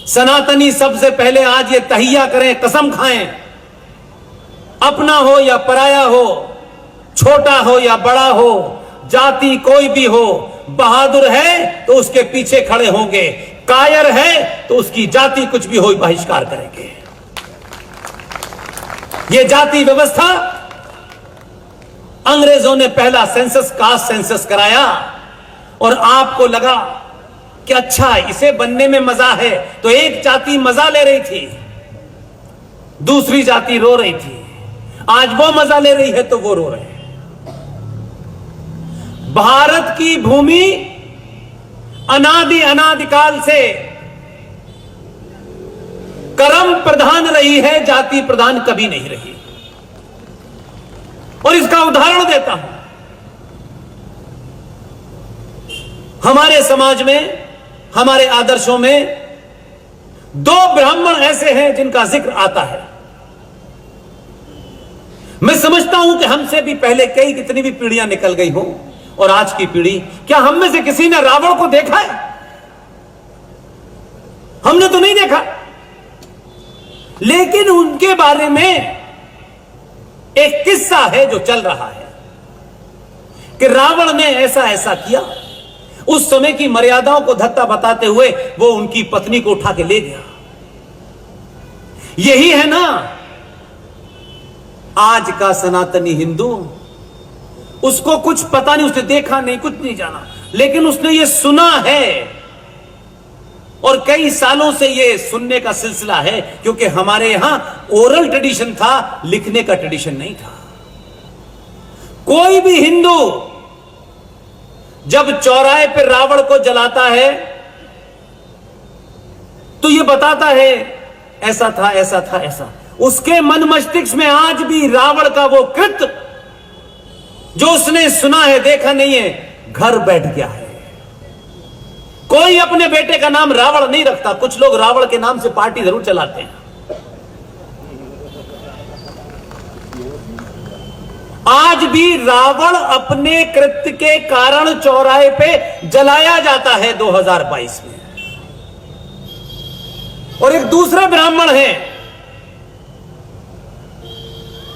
सनातनी सबसे पहले आज ये तहिया करें, कसम खाएं, अपना हो या पराया हो, छोटा हो या बड़ा हो, जाति कोई भी हो, बहादुर है तो उसके पीछे खड़े होंगे, कायर है तो उसकी जाति कुछ भी हो बहिष्कार करेंगे। ये जाति व्यवस्था अंग्रेजों ने पहला सेंसस, कास्ट सेंसस कराया और आपको लगा कि अच्छा इसे बनने में मजा है, तो एक जाति मजा ले रही थी, दूसरी जाति रो रही थी। आज वो मजा ले रही है तो वो रो रहे हैं। भारत की भूमि अनादिकाल से कर्म प्रधान रही है, जाति प्रधान कभी नहीं रही। और इसका उदाहरण देता हूं, हमारे समाज में, हमारे आदर्शों में दो ब्राह्मण ऐसे हैं जिनका जिक्र आता है। मैं समझता हूं कि हमसे भी पहले कई कितनी भी पीढ़ियां निकल गई हो, और आज की पीढ़ी, क्या हम में से किसी ने रावण को देखा है? हमने तो नहीं देखा, लेकिन उनके बारे में एक किस्सा है जो चल रहा है कि रावण ने ऐसा ऐसा किया। उस समय की मर्यादाओं को धक्का बताते हुए वो उनकी पत्नी को उठा के ले गया। यही है ना आज का सनातनी हिंदू। उसको कुछ पता नहीं, उसने देखा नहीं, कुछ नहीं जाना, लेकिन उसने ये सुना है, और कई सालों से ये सुनने का सिलसिला है, क्योंकि हमारे यहां ओरल ट्रेडिशन था, लिखने का ट्रेडिशन नहीं था। कोई भी हिंदू जब चौराहे पर रावण को जलाता है तो ये बताता है ऐसा था, ऐसा था, ऐसा। उसके मन मस्तिष्क में आज भी रावण का वो कृत्य जो उसने सुना है, देखा नहीं है, घर बैठ गया है। कोई अपने बेटे का नाम रावण नहीं रखता। कुछ लोग रावण के नाम से पार्टी जरूर चलाते हैं। आज भी रावण अपने कृत्य के कारण चौराहे पे जलाया जाता है 2022 में। और एक दूसरे ब्राह्मण हैं,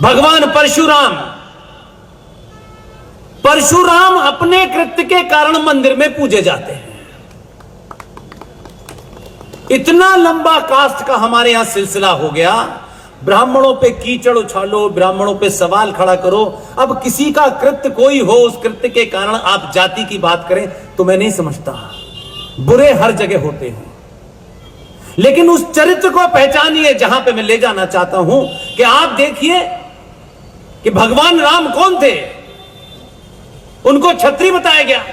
भगवान परशुराम। परशुराम अपने कृत्य के कारण मंदिर में पूजे जाते हैं। इतना लंबा कास्ट का हमारे यहां सिलसिला हो गया। ब्राह्मणों पे कीचड़ उछालो, ब्राह्मणों पे सवाल खड़ा करो। अब किसी का कृत्य कोई हो, उस कृत्य के कारण आप जाति की बात करें तो मैं नहीं समझता। बुरे हर जगह होते हैं, लेकिन उस चरित्र को पहचानिए। जहां पे मैं ले जाना चाहता हूं कि आप देखिए कि भगवान राम कौन थे। उनको क्षत्रिय बताया गया,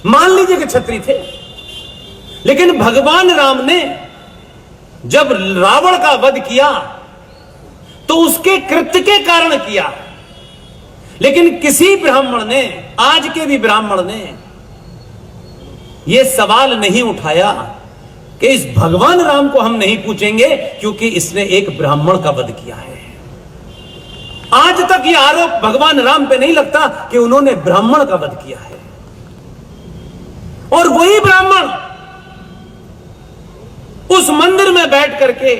मान लीजिए कि क्षत्रिय थे, लेकिन भगवान राम ने जब रावण का वध किया तो उसके कृत्य के कारण किया। लेकिन किसी ब्राह्मण ने, आज के भी ब्राह्मण ने, यह सवाल नहीं उठाया कि इस भगवान राम को हम नहीं पूछेंगे क्योंकि इसने एक ब्राह्मण का वध किया है। आज तक यह आरोप भगवान राम पे नहीं लगता कि उन्होंने ब्राह्मण का वध किया है। और वही ब्राह्मण उस मंदिर में बैठ करके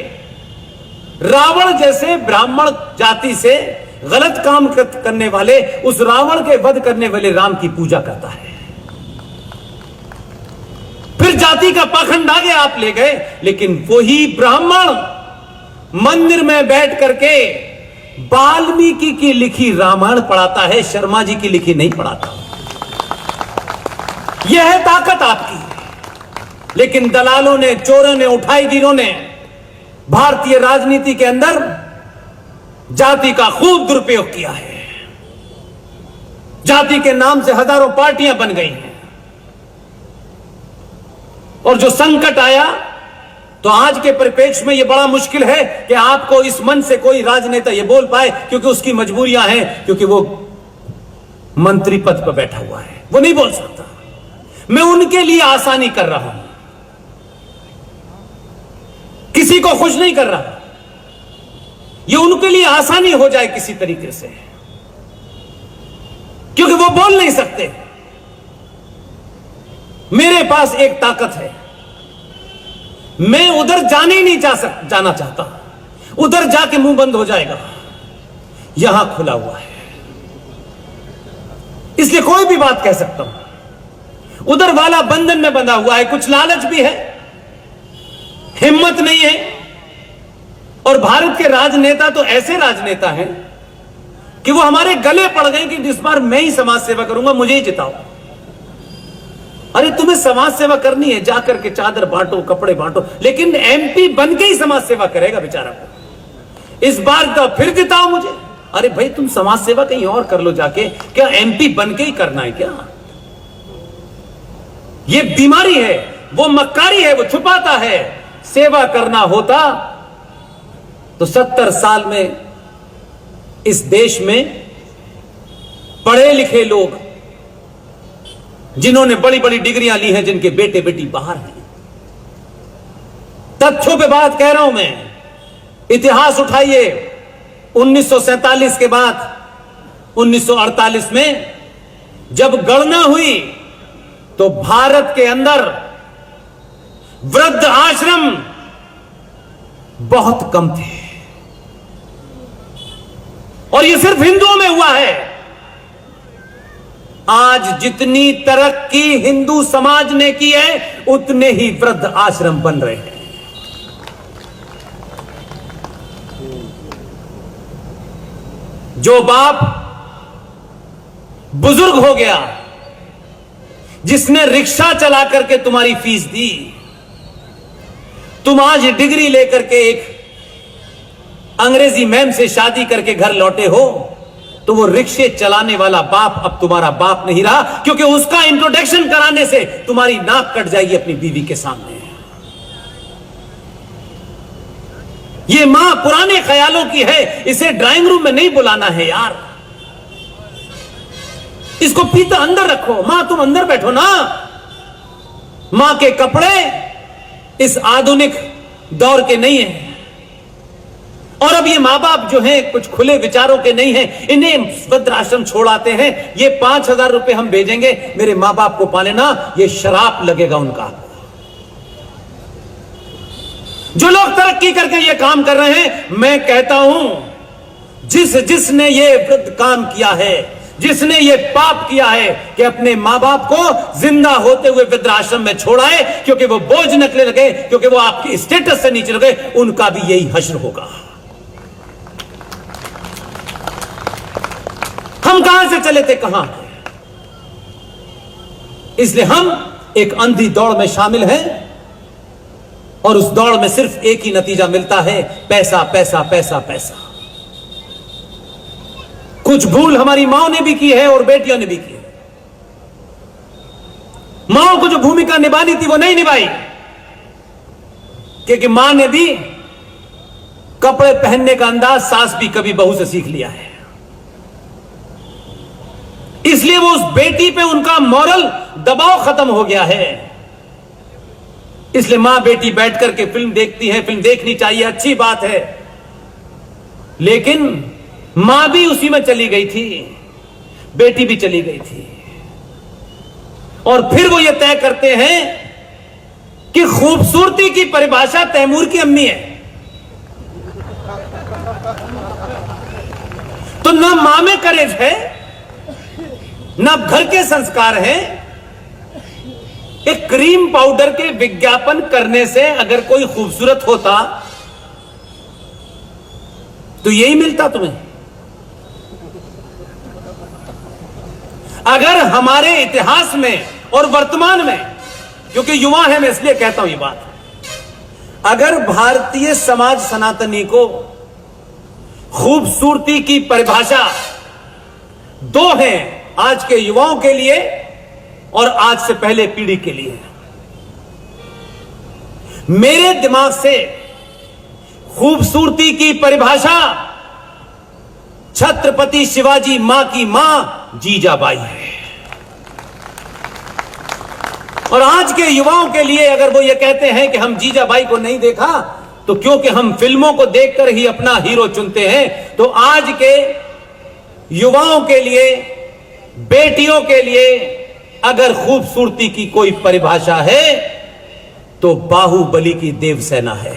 रावण जैसे ब्राह्मण जाति से गलत काम करने वाले, उस रावण के वध करने वाले राम की पूजा करता है। फिर जाति का पाखंड आगे आप ले गए, लेकिन वही ब्राह्मण मंदिर में बैठ करके वाल्मीकि की लिखी रामायण पढ़ाता है, शर्मा जी की लिखी नहीं पढ़ाता। यह है ताकत आपकी। लेकिन दलालों ने, चोरों ने, उठाईगिरों ने भारतीय राजनीति के अंदर जाति का खूब दुरुपयोग किया है। जाति के नाम से हजारों पार्टियां बन गई हैं। और जो संकट आया, तो आज के परिप्रेक्ष्य में यह बड़ा मुश्किल है कि आपको इस मन से कोई राजनेता यह बोल पाए, क्योंकि उसकी मजबूरियां हैं, क्योंकि वो मंत्री पद पर बैठा हुआ है, वो नहीं बोल सकता। मैं उनके लिए आसानी कर रहा हूं, किसी को खुश नहीं कर रहा। ये उनके लिए आसानी हो जाए किसी तरीके से, क्योंकि वो बोल नहीं सकते। मेरे पास एक ताकत है मैं उधर जाने ही नहीं जाना चाहता, उधर जाके मुंह बंद हो जाएगा, यहां खुला हुआ है, इसलिए कोई भी बात कह सकता हूं। उधर वाला बंधन में बंधा हुआ है, कुछ लालच भी है, हिम्मत नहीं है। और भारत के राजनेता तो ऐसे राजनेता हैं कि वो हमारे गले पड़ गए कि इस बार मैं ही समाज सेवा करूंगा, मुझे ही जिताओ। अरे तुम्हें समाज सेवा करनी है, जाकर के चादर बांटो, कपड़े बांटो, लेकिन एमपी बन के ही समाज सेवा करेगा बेचारा को। इस बार तो फिर जिताओ मुझे। अरे भाई तुम समाज सेवा कहीं और कर लो जाके, क्या एमपी बन के ही करना है क्या? ये बीमारी है, वो मक्कारी है, वो छुपाता है। सेवा करना होता तो 70 साल में इस देश में पढ़े लिखे लोग जिन्होंने बड़ी बड़ी डिग्रियां ली हैं, जिनके बेटे बेटी बाहर हैं, तथ्यों पे बात कह रहा हूं मैं। इतिहास उठाइए, 1947 के बाद 1948 में जब गणना हुई तो भारत के अंदर वृद्ध आश्रम बहुत कम थे, और यह सिर्फ हिंदुओं में हुआ है। आज जितनी तरक्की हिंदू समाज ने की है, उतने ही वृद्ध आश्रम बन रहे हैं। जो बाप बुजुर्ग हो गया, जिसने रिक्शा चला करके तुम्हारी फीस दी, तुम आज डिग्री लेकर के एक अंग्रेजी मैम से शादी करके घर लौटे हो, तो वो रिक्शे चलाने वाला बाप अब तुम्हारा बाप नहीं रहा, क्योंकि उसका इंट्रोडक्शन कराने से तुम्हारी नाक कट जाएगी अपनी बीवी के सामने। ये मां पुराने ख्यालों की है, इसे ड्राइंग रूम में नहीं बुलाना है यार, इसको पीता अंदर रखो। मां तुम अंदर बैठो ना। मां के कपड़े इस आधुनिक दौर के नहीं हैं, और अब ये मां बाप जो हैं कुछ खुले विचारों के नहीं हैं, इन्हें वृद्धाश्रम छोड़ आते हैं। ये 5,000 रुपए हम भेजेंगे मेरे मां बाप को पाले ना, ये शराप लगेगा उनका। जो लोग तरक्की करके ये काम कर रहे हैं, मैं कहता हूं जिसने ये वृद्ध काम किया है, जिसने ये पाप किया है कि अपने मां बाप को जिंदा होते हुए वृद्धाश्रम में छोड़ाए, क्योंकि वो बोझ निकले लगे, क्योंकि वो आपके स्टेटस से नीचे लगे, उनका भी यही हश्र होगा। हम कहां से चले थे, कहां? इसलिए हम एक अंधी दौड़ में शामिल हैं, और उस दौड़ में सिर्फ एक ही नतीजा मिलता है, पैसा पैसा पैसा पैसा। कुछ भूल हमारी माओ ने भी की है और बेटियों ने भी की है। माओ को जो भूमिका निभानी थी वो नहीं निभाई, क्योंकि मां ने भी कपड़े पहनने का अंदाज सास भी कभी बहू से सीख लिया है, इसलिए वो उस बेटी पे उनका मॉरल दबाव खत्म हो गया है। इसलिए मां बेटी बैठ करके फिल्म देखती है, फिल्म देखनी चाहिए, अच्छी बात है, लेकिन मां भी उसी में चली गई थी, बेटी भी चली गई थी, और फिर वो ये तय करते हैं कि खूबसूरती की परिभाषा तैमूर की अम्मी है। तो ना मां में करेज है, ना घर के संस्कार हैं। एक क्रीम पाउडर के विज्ञापन करने से अगर कोई खूबसूरत होता तो यही मिलता तुम्हें। अगर हमारे इतिहास में और वर्तमान में, क्योंकि युवा है मैं इसलिए कहता हूं ये बात, अगर भारतीय समाज सनातनी को खूबसूरती की परिभाषा दो हैं, आज के युवाओं के लिए और आज से पहले पीढ़ी के लिए, मेरे दिमाग से खूबसूरती की परिभाषा छत्रपति शिवाजी मां की मां जीजाबाई है। और आज के युवाओं के लिए अगर वो ये कहते हैं कि हम जीजाबाई को नहीं देखा, तो क्योंकि हम फिल्मों को देखकर ही अपना हीरो चुनते हैं, तो आज के युवाओं के लिए, बेटियों के लिए अगर खूबसूरती की कोई परिभाषा है तो बाहुबली की देवसेना है।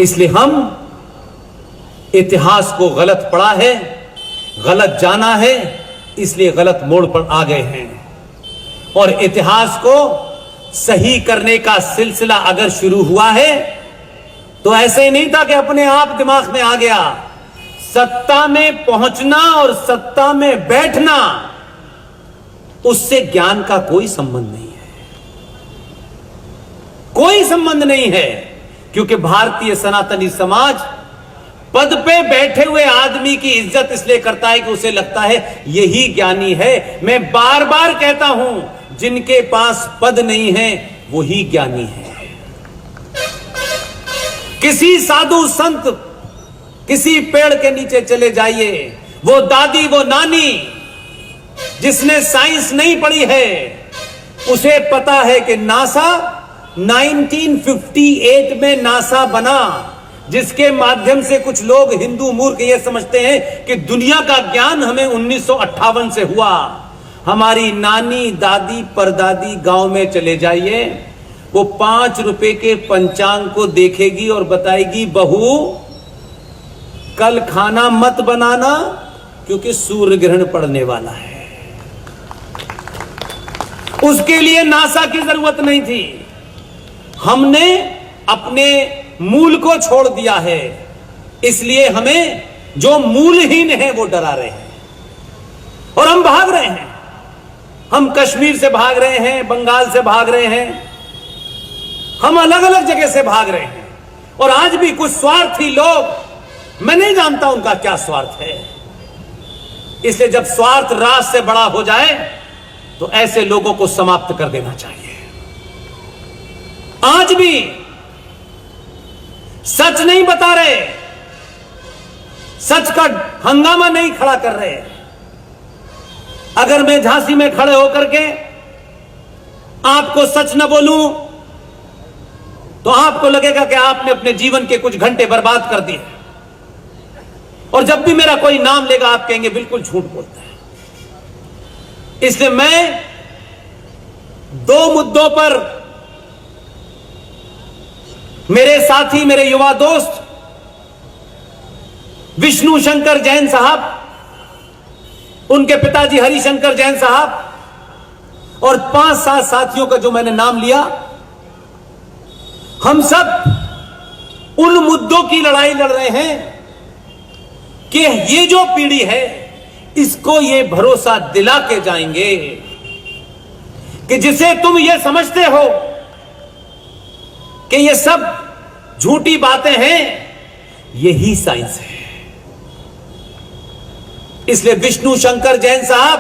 इसलिए हम इतिहास को गलत पढ़ा है, गलत जाना है, इसलिए गलत मोड़ पर आ गए हैं। और इतिहास को सही करने का सिलसिला अगर शुरू हुआ है तो ऐसे ही नहीं था कि अपने आप दिमाग में आ गया। सत्ता में पहुंचना और सत्ता में बैठना, उससे ज्ञान का कोई संबंध नहीं है, कोई संबंध नहीं है। क्योंकि भारतीय सनातनी समाज पद पे बैठे हुए आदमी की इज्जत इसलिए करता है कि उसे लगता है यही ज्ञानी है। मैं बार बार कहता हूं, जिनके पास पद नहीं है वही ज्ञानी है। किसी साधु संत, किसी पेड़ के नीचे चले जाइए, वो दादी, वो नानी जिसने साइंस नहीं पढ़ी है, उसे पता है कि नासा 1958 में नासा बना, जिसके माध्यम से कुछ लोग हिंदू मूर्ख ये समझते हैं कि दुनिया का ज्ञान हमें 1958 से हुआ। हमारी नानी, दादी, परदादी गांव में चले जाइए, वो 5 रुपए के पंचांग को देखेगी और बताएगी, बहू कल खाना मत बनाना क्योंकि सूर्य ग्रहण पड़ने वाला है। उसके लिए नासा की जरूरत नहीं थी। हमने अपने मूल को छोड़ दिया है, इसलिए हमें जो मूलहीन है वो डरा रहे हैं और हम भाग रहे हैं। हम कश्मीर से भाग रहे हैं, बंगाल से भाग रहे हैं, हम अलग अलग जगह से भाग रहे हैं। और आज भी कुछ स्वार्थी लोग, मैं नहीं जानता उनका क्या स्वार्थ है, इसलिए जब स्वार्थ राज से बड़ा हो जाए तो ऐसे लोगों को समाप्त कर देना चाहिए। आज भी सच नहीं बता रहे, सच का हंगामा नहीं खड़ा कर रहे। अगर मैं झांसी में खड़े होकर के आपको सच न बोलूं तो आपको लगेगा कि आपने अपने जीवन के कुछ घंटे बर्बाद कर दिए। और जब भी मेरा कोई नाम लेगा आप कहेंगे बिल्कुल झूठ बोलता है। इसलिए मैं 2 मुद्दों पर मेरे साथी, मेरे युवा दोस्त विष्णु शंकर जैन साहब, उनके पिताजी हरिशंकर जैन साहब और 5-7 साथियों का जो मैंने नाम लिया, हम सब उन मुद्दों की लड़ाई लड़ रहे हैं कि ये जो पीढ़ी है इसको ये भरोसा दिला के जाएंगे कि जिसे तुम ये समझते हो कि ये सब झूठी बातें हैं, यही साइंस है। इसलिए विष्णु शंकर जैन साहब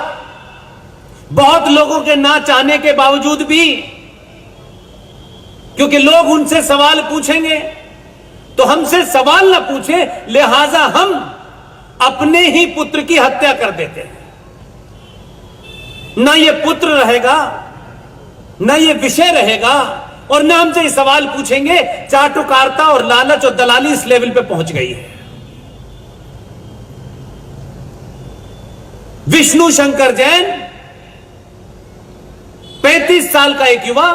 बहुत लोगों के ना चाहने के बावजूद भी, क्योंकि लोग उनसे सवाल पूछेंगे तो हमसे सवाल ना पूछे, लिहाजा हम अपने ही पुत्र की हत्या कर देते हैं। ना ये पुत्र रहेगा, ना ये विषय रहेगा, और ना हमसे ये सवाल पूछेंगे। चाटुकारिता और लालच और दलाली इस लेवल पे पहुंच गई है। विष्णु शंकर जैन 35 साल का एक युवा,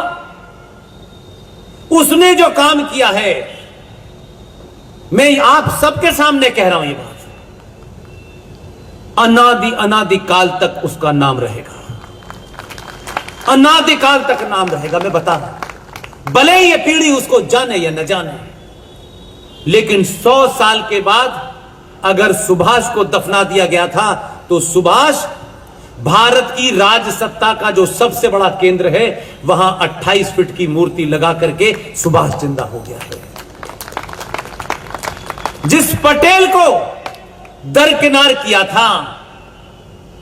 उसने जो काम किया है, मैं आप सबके सामने कह रहा हूं ये बात, अनादि अनादि काल तक उसका नाम रहेगा, अनादि काल तक नाम रहेगा। मैं बता रहा हूं, भले ये पीढ़ी उसको जाने या न जाने, लेकिन 100 साल के बाद अगर सुभाष को दफना दिया गया था तो सुभाष भारत की राजसत्ता का जो सबसे बड़ा केंद्र है, वहां 28 फीट की मूर्ति लगा करके सुभाष जिंदा हो गया है। जिस पटेल को दरकिनार किया था,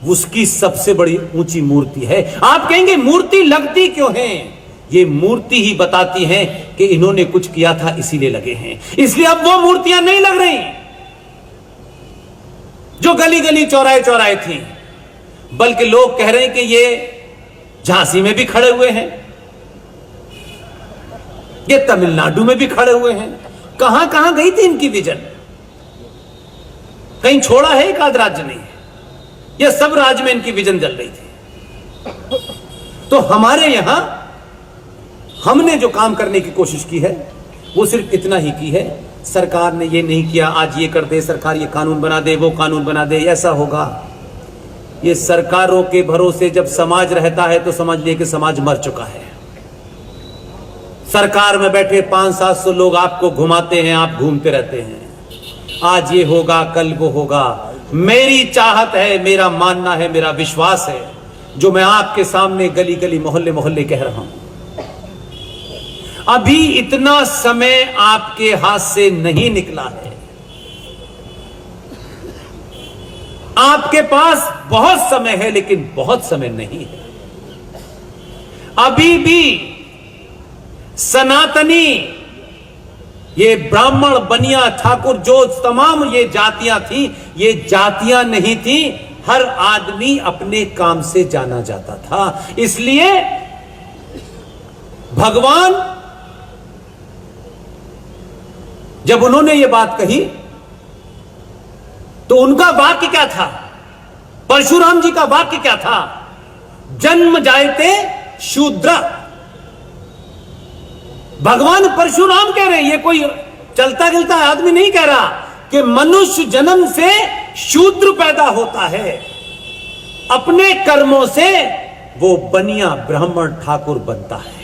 उसकी सबसे बड़ी ऊंची मूर्ति है। आप कहेंगे मूर्ति लगती क्यों है? ये मूर्ति ही बताती है कि इन्होंने कुछ किया था, इसीलिए लगे हैं। इसलिए अब वो मूर्तियां नहीं लग रही जो गली गली चौराहे चौराहे थी, बल्कि लोग कह रहे हैं कि ये झांसी में भी खड़े हुए हैं, ये तमिलनाडु में भी खड़े हुए हैं। कहां कहां गई थी इनकी विजन? कहीं छोड़ा है? एक आध राज्य नहीं है, यह सब राज्य में इनकी विजन जल रही थी। तो हमारे यहां हमने जो काम करने की कोशिश की है वो सिर्फ इतना ही की है, सरकार ने ये नहीं किया, आज ये कर दे सरकार, ये कानून बना दे, वो कानून बना दे, ऐसा होगा। ये सरकारों के भरोसे जब समाज रहता है तो समझ लिए कि समाज मर चुका है। सरकार में बैठे 500-700 लोग आपको घुमाते हैं, आप घूमते रहते हैं, आज ये होगा कल वो होगा। मेरी चाहत है, मेरा मानना है, मेरा विश्वास है, जो मैं आपके सामने गली गली मोहल्ले मोहल्ले कह रहा हूं, अभी इतना समय आपके हाथ से नहीं निकला है। आपके पास बहुत समय है लेकिन बहुत समय नहीं है। अभी भी सनातनी, ये ब्राह्मण, बनिया, ठाकुर, जो तमाम ये जातियां थी, ये जातियां नहीं थी, हर आदमी अपने काम से जाना जाता था। इसलिए भगवान जब उन्होंने ये बात कही तो उनका वाक्य क्या था, परशुराम जी का वाक्य क्या था, जन्म जायते शूद्र। भगवान परशुराम कह रहे हैं, ये कोई चलता गिलता आदमी नहीं कह रहा कि मनुष्य जन्म से शूद्र पैदा होता है, अपने कर्मों से वो बनिया ब्राह्मण ठाकुर बनता है।